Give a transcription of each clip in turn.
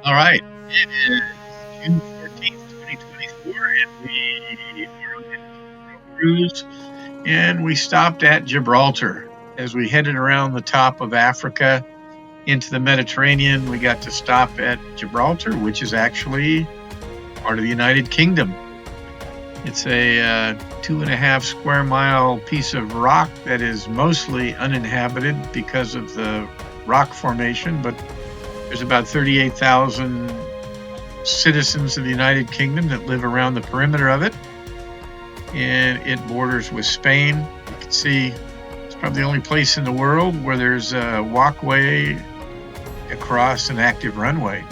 All right. It is June 14th, 2024, and we are on a cruise, and we stopped at Gibraltar. As we headed around the top of Africa into the Mediterranean, we got to stop at Gibraltar, which is actually part of the United Kingdom. It's a 2.5 square mile piece of rock that is mostly uninhabited because of the rock formation, but there's about 38,000 citizens of the United Kingdom that live around the perimeter of it, and it borders with Spain. You can see it's probably the only place in the world where there's a walkway across an active runway.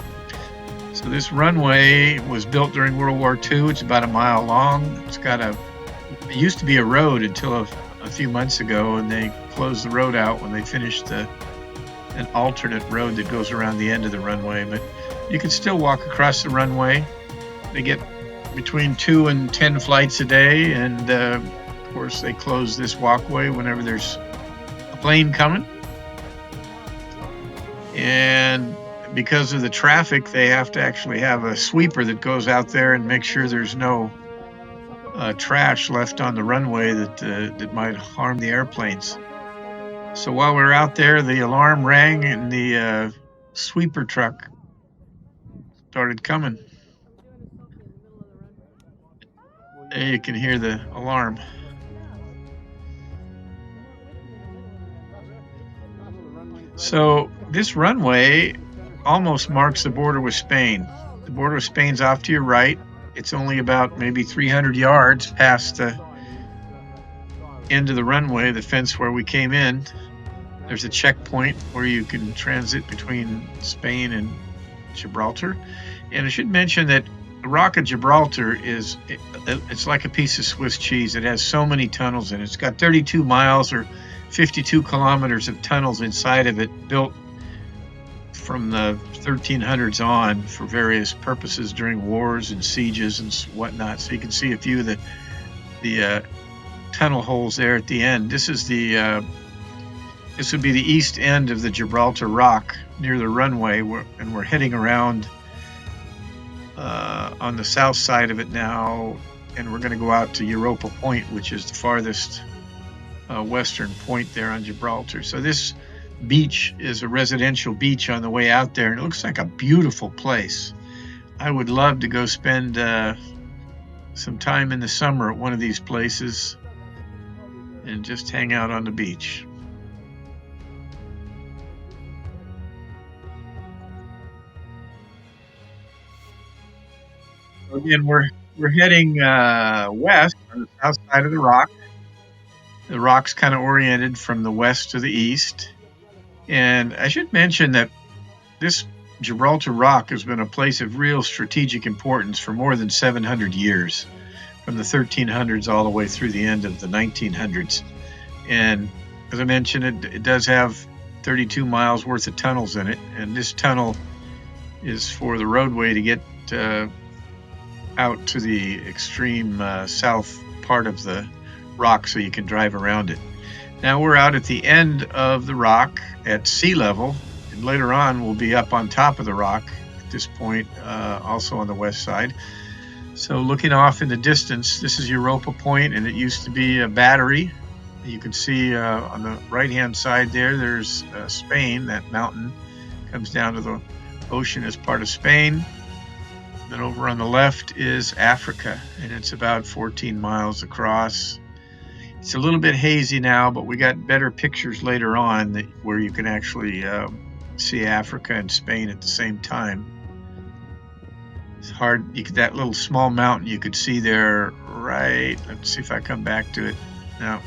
So this runway was built during World War II. It's about a mile long. It used to be a road until a few months ago, and they closed the road out when they finished an alternate road that goes around the end of the runway. But you can still walk across the runway. They get between 2 and 10 flights a day, and of course they close this walkway whenever there's a plane coming. And because of the traffic, they have to actually have a sweeper that goes out there and makes sure there's no trash left on the runway that might harm the airplanes. So while we were out there, the alarm rang and the sweeper truck started coming. There you can hear the alarm. So this runway almost marks the border with Spain. The border with Spain's off to your right. It's only about maybe 300 yards past the end of the runway, the fence where we came in. There's a checkpoint where you can transit between Spain and Gibraltar. And I should mention that the Rock of Gibraltar it's like a piece of Swiss cheese. It has so many tunnels in it. It's got 32 miles or 52 kilometers of tunnels inside of it, built from the 1300s on for various purposes during wars and sieges and whatnot. So you can see a few of the tunnel holes there at the end. This would be the east end of the Gibraltar Rock near the runway, and we're heading around on the south side of it now, and we're going to go out to Europa Point, which is the farthest western point there on Gibraltar. So this beach is a residential beach on the way out there, and it looks like a beautiful place. I would love to go spend some time in the summer at one of these places and just hang out on the beach. Again, we're heading west on the south side of the rock. The rock's kind of oriented from the west to the east. And I should mention that this Gibraltar Rock has been a place of real strategic importance for more than 700 years, from the 1300s all the way through the end of the 1900s. And as I mentioned, it does have 32 miles worth of tunnels in it. And this tunnel is for the roadway to get out to the extreme south part of the rock so you can drive around it. Now we're out at the end of the rock at sea level, and later on we'll be up on top of the rock at this point, also on the west side. So looking off in the distance, this is Europa Point, and it used to be a battery. You can see on the right-hand side there's Spain. That mountain comes down to the ocean as part of Spain. Then over on the left is Africa, and it's about 14 miles across. It's a little bit hazy now, but we got better pictures later on where you can actually see Africa and Spain at the same time. It's hard. That little small mountain you could see there, right? Let's see if I come back to it. No.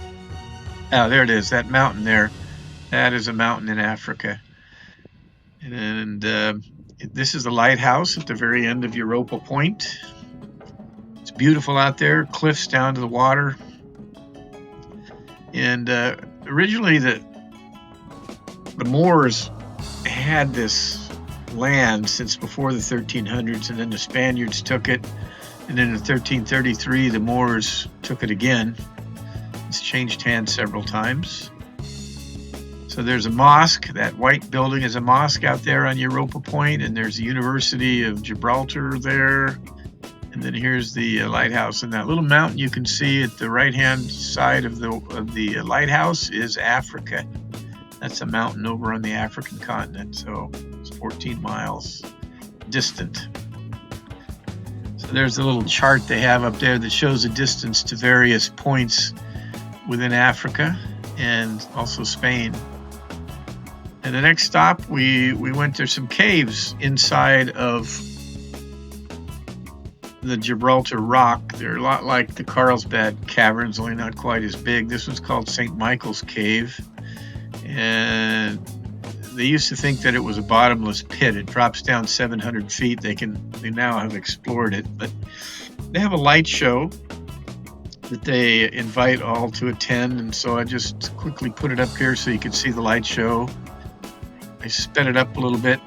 Oh, there it is. That mountain there. That is a mountain in Africa. And this is the lighthouse at the very end of Europa Point. It's beautiful out there, cliffs down to the water. And originally the Moors had this land since before the 1300s, and then the Spaniards took it. And then in 1333, the Moors took it again. It's changed hands several times. So there's a mosque. That white building is a mosque out there on Europa Point, and there's the University of Gibraltar there. And then here's the lighthouse. And that little mountain you can see at the right-hand side of the lighthouse is Africa. That's a mountain over on the African continent. So it's 14 miles distant. So there's a little chart they have up there that shows the distance to various points within Africa and also Spain. And the next stop, we went to some caves inside of the Gibraltar Rock. They're a lot like the Carlsbad Caverns, only not quite as big. This one's called St. Michael's Cave. And they used to think that it was a bottomless pit. It drops down 700 feet. They now have explored it, but they have a light show that they invite all to attend. And so I just quickly put it up here so you can see the light show. I sped it up a little bit.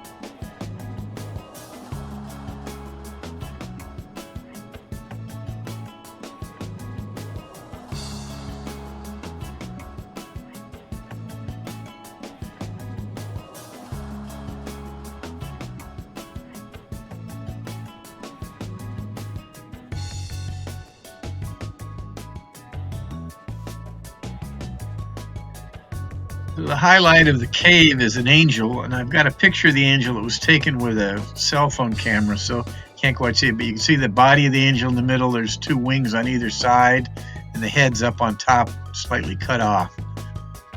The highlight of the cave is an angel, and I've got a picture of the angel that was taken with a cell phone camera, so can't quite see it, but you can see the body of the angel in the middle. There's two wings on either side, and the head's up on top, slightly cut off.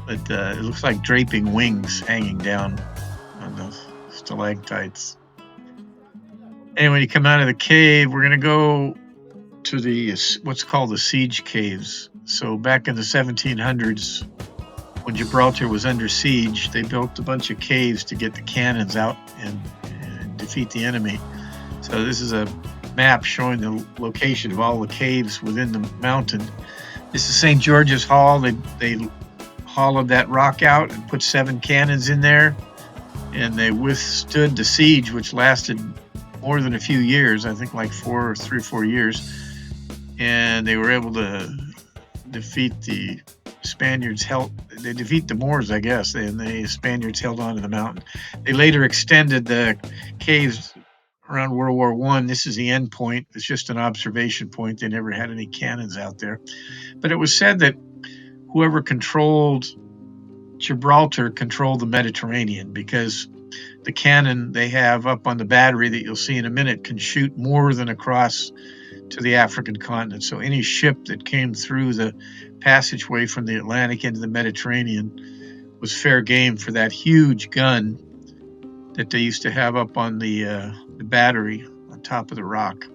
But it looks like draping wings hanging down on the stalactites. Anyway, you come out of the cave, we're going to go to the what's called the siege caves. So back in the 1700s, when Gibraltar was under siege, they built a bunch of caves to get the cannons out and defeat the enemy. So this is a map showing the location of all the caves within the mountain. This is St. George's Hall. They hollowed that rock out and put 7 cannons in there, and they withstood the siege, which lasted more than a few years, I think like 3 or 4 years, and they were able to defeat the Spaniards. They defeat the Moors, I guess, and the Spaniards held on to the mountain. They later extended the caves around World War I. This is the end point. It's just an observation point. They never had any cannons out there. But it was said that whoever controlled Gibraltar controlled the Mediterranean, because the cannon they have up on the battery that you'll see in a minute can shoot more than across to the African continent. So any ship that came through the passageway from the Atlantic into the Mediterranean was fair game for that huge gun that they used to have up on the battery on top of the rock.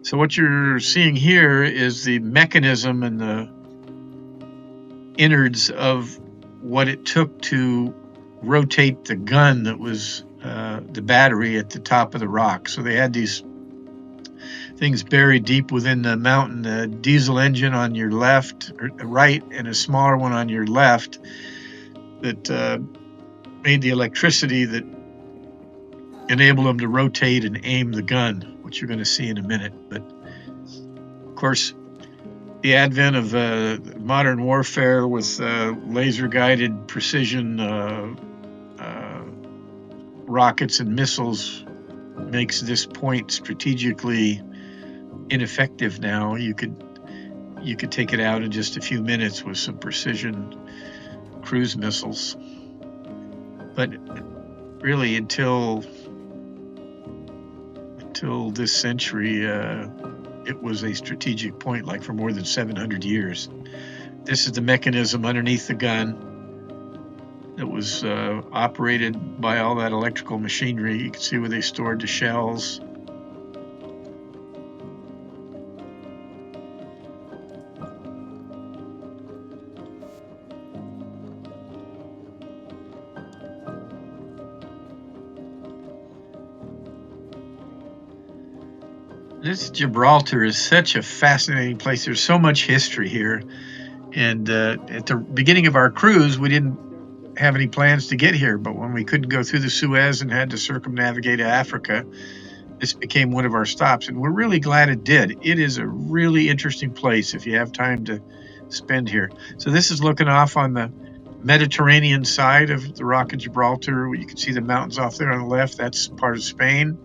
So what you're seeing here is the mechanism and the innards of what it took to rotate the gun that was the battery at the top of the rock. So they had these things buried deep within the mountain, a diesel engine on your left or right and a smaller one on your left that made the electricity that enabled them to rotate and aim the gun, which you're going to see in a minute. But of course, the advent of modern warfare with laser-guided precision rockets and missiles makes this point strategically ineffective now. You could take it out in just a few minutes with some precision cruise missiles. But really, until this century, it was a strategic point, like for more than 700 years. This is the mechanism underneath the gun that was operated by all that electrical machinery. You can see where they stored the shells. This Gibraltar is such a fascinating place. There's so much history here. And at the beginning of our cruise, we didn't have any plans to get here. But when we couldn't go through the Suez and had to circumnavigate Africa, this became one of our stops. And we're really glad it did. It is a really interesting place if you have time to spend here. So this is looking off on the Mediterranean side of the Rock of Gibraltar. You can see the mountains off there on the left. That's part of Spain.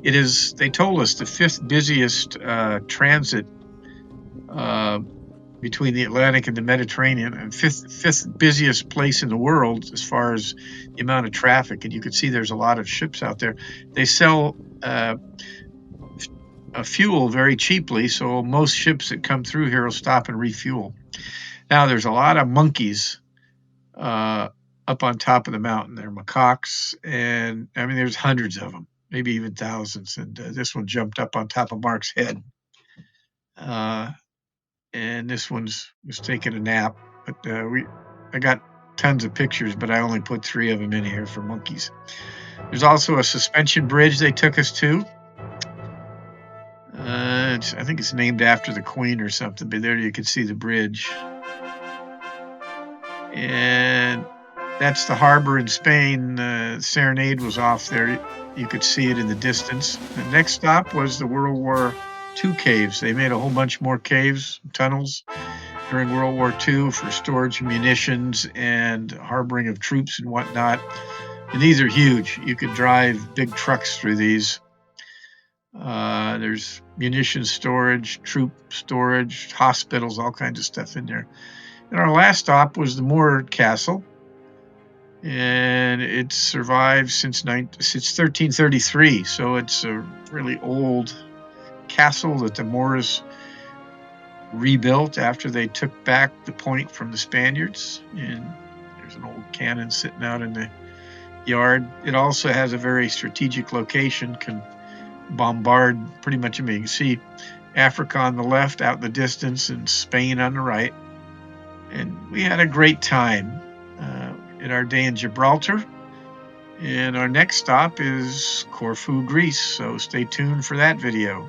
It is, they told us, the fifth busiest transit between the Atlantic and the Mediterranean, and fifth busiest place in the world as far as the amount of traffic. And you can see there's a lot of ships out there. They sell fuel very cheaply, so most ships that come through here will stop and refuel. Now, there's a lot of monkeys up on top of the mountain. They're macaques, and I mean, there's hundreds of them, maybe even thousands. And this one jumped up on top of Mark's head. And this one's was taking a nap. But I got tons of pictures, but I only put 3 of them in here for monkeys. There's also a suspension bridge they took us to. I think it's named after the Queen or something, but there you can see the bridge. And that's the harbor in Spain. Serenade was off there. You could see it in the distance. The next stop was the World War II caves. They made a whole bunch more caves, tunnels during World War II for storage of munitions and harboring of troops and whatnot. And these are huge. You could drive big trucks through these. There's munition storage, troop storage, hospitals, all kinds of stuff in there. And our last stop was the Moor Castle, and it's survived since 1333. So it's a really old castle that the Moors rebuilt after they took back the point from the Spaniards. And there's an old cannon sitting out in the yard. It also has a very strategic location, can bombard pretty much. I mean, you can see Africa on the left out in the distance and Spain on the right. And we had a great time in our day in Gibraltar. And our next stop is Corfu, Greece. So stay tuned for that video.